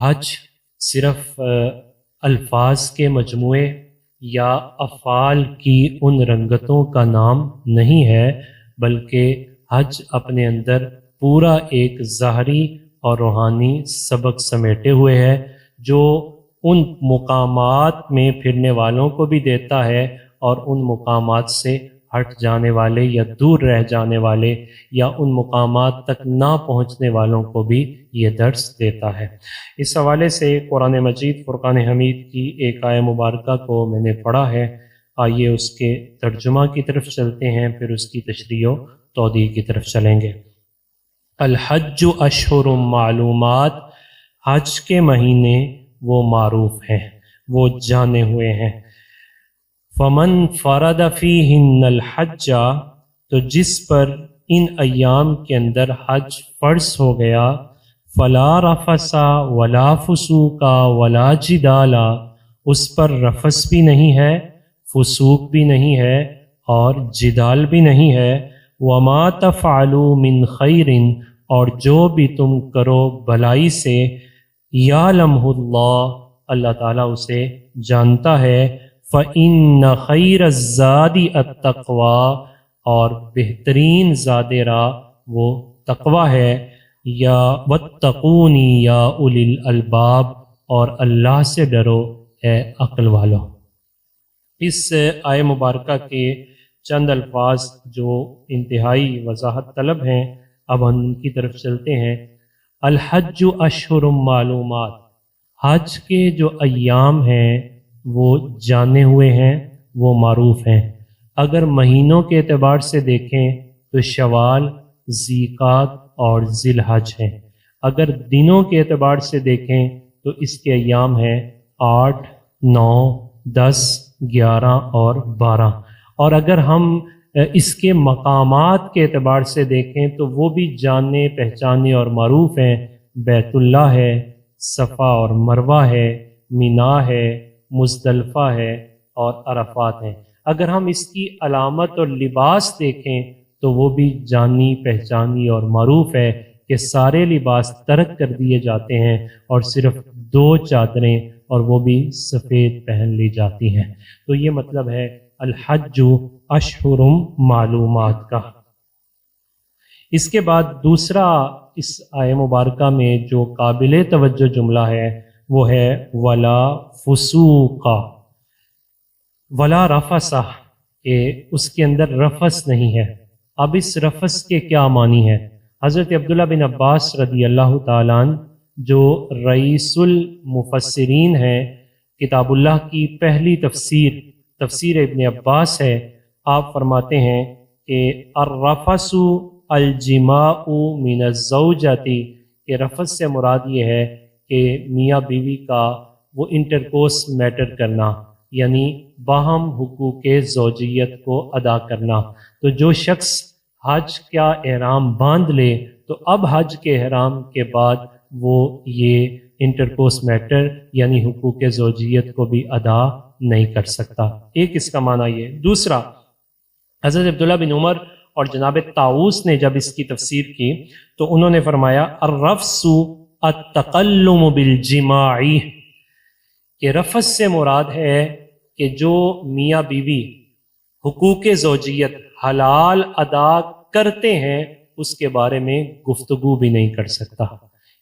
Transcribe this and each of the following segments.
حج صرف الفاظ کے مجموعے یا افعال کی ان رنگتوں کا نام نہیں ہے، بلکہ حج اپنے اندر پورا ایک ظاہری اور روحانی سبق سمیٹے ہوئے ہے، جو ان مقامات میں پھرنے والوں کو بھی دیتا ہے اور ان مقامات سے ہٹ جانے والے یا دور رہ جانے والے یا ان مقامات تک نہ پہنچنے والوں کو بھی یہ درس دیتا ہے۔ اس حوالے سے قرآن مجید فرقان حمید کی ایک آیہ مبارکہ کو میں نے پڑھا ہے، آئیے اس کے ترجمہ کی طرف چلتے ہیں، پھر اس کی تشریح و توضیح کی طرف چلیں گے۔ الحج اشہر معلومات، حج کے مہینے وہ معروف ہیں، وہ جانے ہوئے ہیں۔ فمن فرد فیہن الحج، تو جس پر ان ایام کے اندر حج فرض ہو گیا، فلا رفث ولا فسوق ولا جدال، اس پر رفث بھی نہیں ہے، فسوق بھی نہیں ہے اور جدال بھی نہیں ہے۔ وما تفعلوا من خیر، اور جو بھی تم کرو بھلائی سے، یعلمہ اللہ، اللہ تعالیٰ اسے جانتا ہے۔ فإن خیر الزاد التقوی، اور بہترین زاد راہ وہ تقوی ہے۔ یا واتقونی یا اولی الالباب، اور اللہ سے ڈرو اے عقل والو۔ اس آیہ مبارکہ کے چند الفاظ جو انتہائی وضاحت طلب ہیں، اب ہم ان کی طرف چلتے ہیں۔ الحج اشہر معلومات، حج کے جو ایام ہیں وہ جانے ہوئے ہیں، وہ معروف ہیں۔ اگر مہینوں کے اعتبار سے دیکھیں تو شوال، ذیقعدہ اور ذی الحج ہیں۔ اگر دنوں کے اعتبار سے دیکھیں تو اس کے ایام ہیں 8، 9، 10، 11 اور 12۔ اور اگر ہم اس کے مقامات کے اعتبار سے دیکھیں تو وہ بھی جانے پہچانے اور معروف ہیں۔ بیت اللہ ہے، صفا اور مروہ ہے، مینا ہے، مزدلفہ ہے اور عرفات ہیں۔ اگر ہم اس کی علامت اور لباس دیکھیں تو وہ بھی جانی پہچانی اور معروف ہے کہ سارے لباس ترک کر دیے جاتے ہیں اور صرف 2 چادریں، اور وہ بھی سفید پہن لی جاتی ہیں۔ تو یہ مطلب ہے الحج اشہر معلومات کا۔ اس کے بعد دوسرا اس آیہ مبارکہ میں جو قابل توجہ جملہ ہے وہ ہے ولا فسوق ولا رفث، کہ اس کے اندر رفث نہیں ہے۔ اب اس رفث کے کیا معنی ہے؟ حضرت عبداللہ بن عباس رضی اللہ تعالیٰ عنہ جو رئیس المفسرین ہیں، کتاب اللہ کی پہلی تفسیر ابن عباس ہے، آپ فرماتے ہیں کہ الرفث الجماع من الزوجۃ، کہ رفث سے مراد یہ ہے کہ میاں بیوی کا وہ انٹرکورس میٹر کرنا، یعنی باہم حقوق زوجیت کو ادا کرنا۔ تو جو شخص حج کا احرام باندھ لے تو اب حج کے احرام کے بعد وہ یہ انٹرکورس میٹر یعنی حقوق زوجیت کو بھی ادا نہیں کر سکتا۔ ایک اس کا معنی یہ۔ دوسرا، حضرت عبداللہ بن عمر اور جناب طاؤس نے جب اس کی تفسیر کی تو انہوں نے فرمایا الرفث التقلم بالجماع، کہ رفث سے مراد ہے کہ جو میاں بیوی حقوق زوجیت حلال ادا کرتے ہیں اس کے بارے میں گفتگو بھی نہیں کر سکتا۔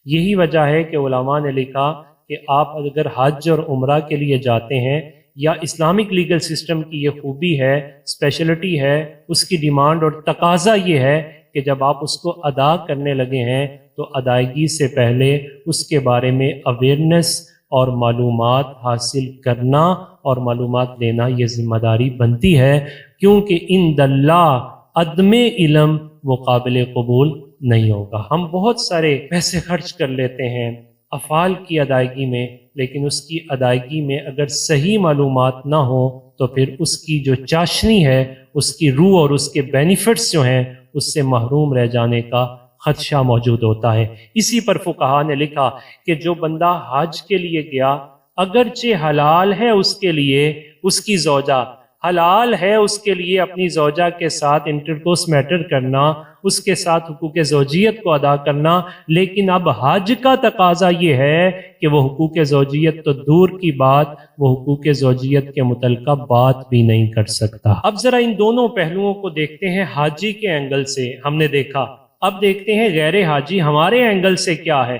یہی وجہ ہے کہ علماء نے لکھا کہ آپ اگر حج اور عمرہ کے لیے جاتے ہیں، یا اسلامک لیگل سسٹم کی یہ خوبی ہے، اسپیشلٹی ہے، اس کی ڈیمانڈ اور تقاضا یہ ہے کہ جب آپ اس کو ادا کرنے لگے ہیں تو ادائیگی سے پہلے اس کے بارے میں اویئرنیس اور معلومات حاصل کرنا اور معلومات لینا یہ ذمہ داری بنتی ہے، کیونکہ عند اللہ عدم علم وہ قابل قبول نہیں ہوگا۔ ہم بہت سارے پیسے خرچ کر لیتے ہیں افعال کی ادائیگی میں، لیکن اس کی ادائیگی میں اگر صحیح معلومات نہ ہو تو پھر اس کی جو چاشنی ہے، اس کی روح اور اس کے بینیفٹس جو ہیں اس سے محروم رہ جانے کا خدشہ موجود ہوتا ہے۔ اسی پر فقہا نے لکھا کہ جو بندہ حج کے لیے گیا، اگرچہ حلال ہے اس کے لیے اس کی زوجہ، حلال ہے اس کے لیے اپنی زوجہ کے ساتھ انٹرکورس میٹر کرنا، اس کے ساتھ حقوق زوجیت کو ادا کرنا، لیکن اب حج کا تقاضا یہ ہے کہ وہ حقوق زوجیت تو دور کی بات، وہ حقوق زوجیت کے متعلقہ بات بھی نہیں کر سکتا۔ اب ذرا ان دونوں پہلوؤں کو دیکھتے ہیں حاجی کے اینگل سے، ہم نے دیکھا، اب دیکھتے ہیں غیر حاجی ہمارے اینگل سے کیا ہے۔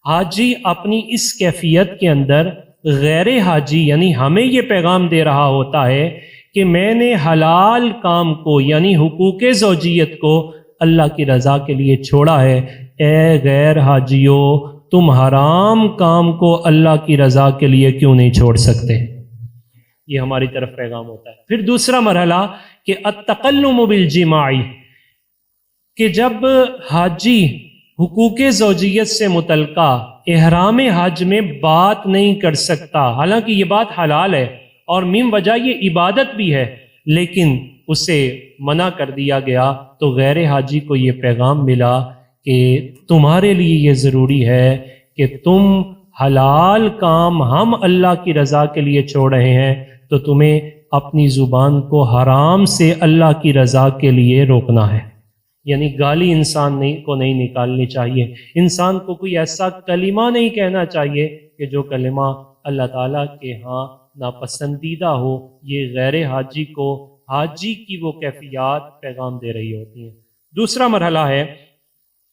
حاجی اپنی اس کیفیت کے اندر غیر حاجی یعنی ہمیں یہ پیغام دے رہا ہوتا ہے کہ میں نے حلال کام کو یعنی حقوق زوجیت کو اللہ کی رضا کے لیے چھوڑا ہے۔ اے غیر حاجیو، تم حرام کام کو اللہ کی رضا کے لیے کیوں نہیں چھوڑ سکتے؟ یہ ہماری طرف پیغام ہوتا ہے۔ پھر دوسرا مرحلہ کہ التقلم بالجماع، کہ جب حاجی حقوق زوجیت سے متعلقہ احرام حج میں بات نہیں کر سکتا، حالانکہ یہ بات حلال ہے اور من وجہ یہ عبادت بھی ہے، لیکن اسے منع کر دیا گیا، تو غیر حاجی کو یہ پیغام ملا کہ تمہارے لیے یہ ضروری ہے کہ تم حلال کام ہم اللہ کی رضا کے لیے چھوڑ رہے ہیں، تو تمہیں اپنی زبان کو حرام سے اللہ کی رضا کے لیے روکنا ہے۔ یعنی گالی انسان کو نہیں نکالنی چاہیے، انسان کو کوئی ایسا کلمہ نہیں کہنا چاہیے کہ جو کلمہ اللہ تعالیٰ کے ہاں ناپسندیدہ ہو۔ یہ غیر حاجی کو حاجی کی وہ کیفیات پیغام دے رہی ہوتی ہیں۔ دوسرا مرحلہ ہے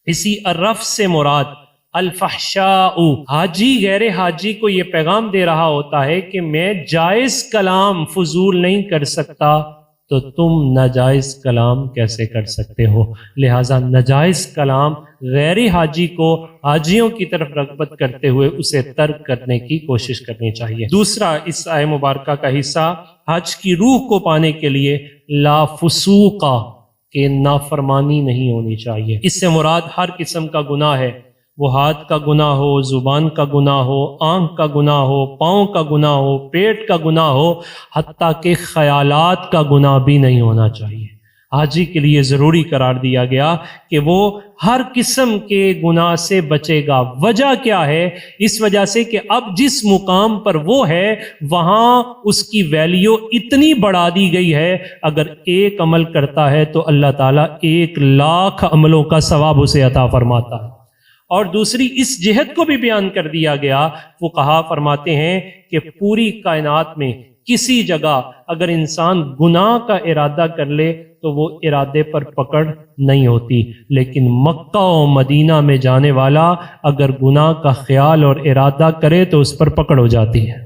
اسی الرفث سے مراد الفحشاء، حاجی غیر حاجی کو یہ پیغام دے رہا ہوتا ہے کہ میں جائز کلام فضول نہیں کر سکتا، تو تم ناجائز کلام کیسے کر سکتے ہو؟ لہٰذا ناجائز کلام غیر حاجی کو حاجیوں کی طرف رغبت کرتے ہوئے اسے ترک کرنے کی کوشش کرنی چاہیے۔ دوسرا اس آیہ مبارکہ کا حصہ حج کی روح کو پانے کے لیے لا فسوق، کہ نافرمانی نہیں ہونی چاہیے۔ اس سے مراد ہر قسم کا گناہ ہے، وہ ہاتھ کا گناہ ہو، زبان کا گناہ ہو، آنکھ کا گناہ ہو، پاؤں کا گناہ ہو، پیٹ کا گناہ ہو، حتیٰ کہ خیالات کا گناہ بھی نہیں ہونا چاہیے۔ حاجی کے لیے ضروری قرار دیا گیا کہ وہ ہر قسم کے گناہ سے بچے گا۔ وجہ کیا ہے؟ اس وجہ سے کہ اب جس مقام پر وہ ہے وہاں اس کی ویلیو اتنی بڑھا دی گئی ہے، اگر ایک عمل کرتا ہے تو اللہ تعالیٰ 1,00,000 عملوں کا ثواب اسے عطا فرماتا ہے۔ اور دوسری اس جہت کو بھی بیان کر دیا گیا، فقہا فرماتے ہیں کہ پوری کائنات میں کسی جگہ اگر انسان گناہ کا ارادہ کر لے تو وہ ارادے پر پکڑ نہیں ہوتی، لیکن مکہ و مدینہ میں جانے والا اگر گناہ کا خیال اور ارادہ کرے تو اس پر پکڑ ہو جاتی ہے۔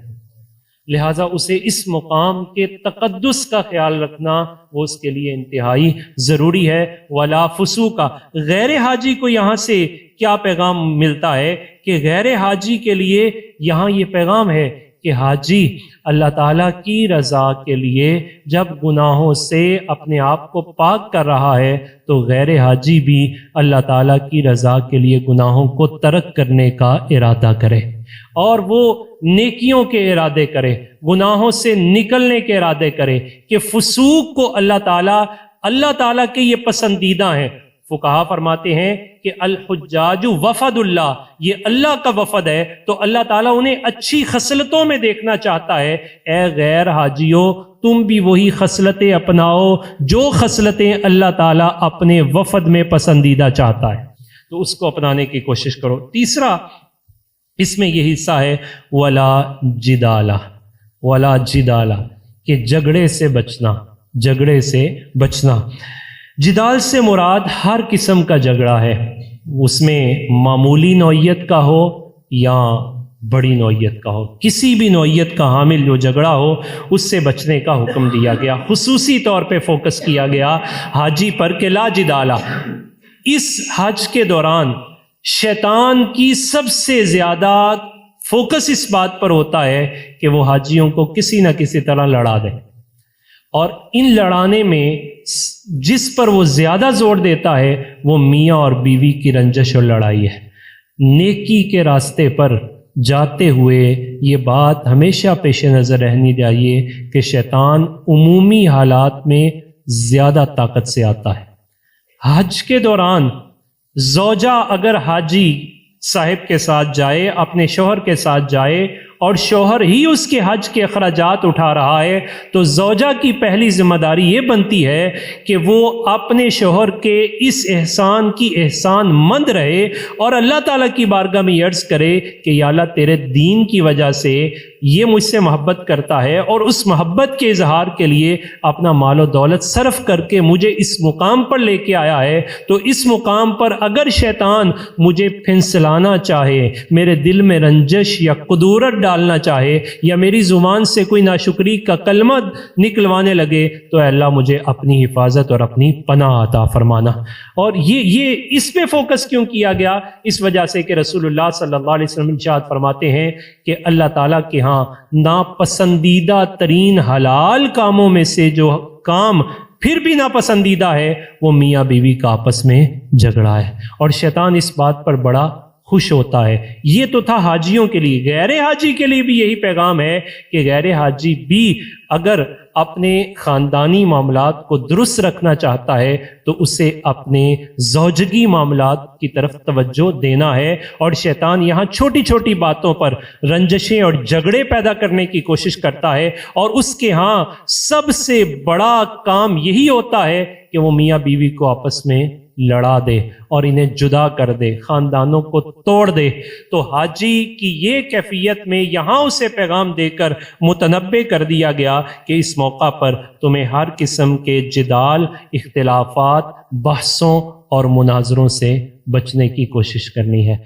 لہٰذا اسے اس مقام کے تقدس کا خیال رکھنا وہ اس کے لیے انتہائی ضروری ہے۔ ولا فسوق، غیر حاجی کو یہاں سے کیا پیغام ملتا ہے کہ غیر حاجی کے لیے یہاں یہ پیغام ہے کہ حاجی اللہ تعالیٰ کی رضا کے لیے جب گناہوں سے اپنے آپ کو پاک کر رہا ہے تو غیر حاجی بھی اللہ تعالیٰ کی رضا کے لیے گناہوں کو ترک کرنے کا ارادہ کرے، اور وہ نیکیوں کے ارادے کرے، گناہوں سے نکلنے کے ارادے کرے، کہ فسوق کو اللہ تعالیٰ کے یہ پسندیدہ ہیں۔ فقہا فرماتے ہیں کہ الحجاج وفد اللہ، یہ اللہ کا وفد ہے، تو اللہ تعالیٰ انہیں اچھی خصلتوں میں دیکھنا چاہتا ہے۔ اے غیر حاجیو، تم بھی وہی خصلتیں اپناؤ جو خصلتیں اللہ تعالیٰ اپنے وفد میں پسندیدہ چاہتا ہے، تو اس کو اپنانے کی کوشش کرو۔ تیسرا اس میں یہ حصہ ہے ولا جدالہ، کہ جھگڑے سے بچنا۔ جدال سے مراد ہر قسم کا جھگڑا ہے، اس میں معمولی نوعیت کا ہو یا بڑی نوعیت کا ہو، کسی بھی نوعیت کا حامل جو جھگڑا ہو اس سے بچنے کا حکم دیا گیا۔ خصوصی طور پہ فوکس کیا گیا حاجی پر کہ لا جدالہ۔ اس حج کے دوران شیطان کی سب سے زیادہ فوکس اس بات پر ہوتا ہے کہ وہ حاجیوں کو کسی نہ کسی طرح لڑا دے، اور ان لڑانے میں جس پر وہ زیادہ زور دیتا ہے وہ میاں اور بیوی کی رنجش اور لڑائی ہے۔ نیکی کے راستے پر جاتے ہوئے یہ بات ہمیشہ پیش نظر رہنی چاہیے کہ شیطان عمومی حالات میں زیادہ طاقت سے آتا ہے۔ حج کے دوران زوجہ اگر حاجی صاحب کے ساتھ جائے، اپنے شوہر کے ساتھ جائے اور شوہر ہی اس کے حج کے اخراجات اٹھا رہا ہے تو زوجہ کی پہلی ذمہ داری یہ بنتی ہے کہ وہ اپنے شوہر کے اس احسان کی احسان مند رہے اور اللہ تعالیٰ کی بارگاہ میں عرض کرے کہ یا اللہ تیرے دین کی وجہ سے یہ مجھ سے محبت کرتا ہے اور اس محبت کے اظہار کے لیے اپنا مال و دولت صرف کر کے مجھے اس مقام پر لے کے آیا ہے، تو اس مقام پر اگر شیطان مجھے پھنسلانا چاہے، میرے دل میں رنجش یا قدورت ڈالنا چاہے یا میری زبان سے کوئی ناشکری کا کلمہ نکلوانے لگے تو اے اللہ مجھے اپنی حفاظت اور اپنی پناہ عطا فرمانا۔ اور یہ اس پہ فوکس کیوں کیا گیا؟ اس وجہ سے کہ رسول اللہ صلی اللہ علیہ وسلم ارشاد فرماتے ہیں کہ اللہ تعالیٰ کے ہاں ناپسندیدہ ترین حلال کاموں میں سے جو کام پھر بھی ناپسندیدہ ہے وہ میاں بیوی کا آپس میں جھگڑا ہے، اور شیطان اس بات پر بڑا خوش ہوتا ہے۔ یہ تو تھا حاجیوں کے لیے، غیر حاجی کے لیے بھی یہی پیغام ہے کہ غیر حاجی بھی اگر اپنے خاندانی معاملات کو درست رکھنا چاہتا ہے تو اسے اپنے زوجگی معاملات کی طرف توجہ دینا ہے، اور شیطان یہاں چھوٹی چھوٹی باتوں پر رنجشیں اور جھگڑے پیدا کرنے کی کوشش کرتا ہے، اور اس کے ہاں سب سے بڑا کام یہی ہوتا ہے کہ وہ میاں بیوی کو آپس میں لڑا دے اور انہیں جدا کر دے، خاندانوں کو توڑ دے۔ تو حاجی کی یہ کیفیت میں یہاں اسے پیغام دے کر متنبہ کر دیا گیا کہ اس موقع پر تمہیں ہر قسم کے جدال، اختلافات، بحثوں اور مناظروں سے بچنے کی کوشش کرنی ہے۔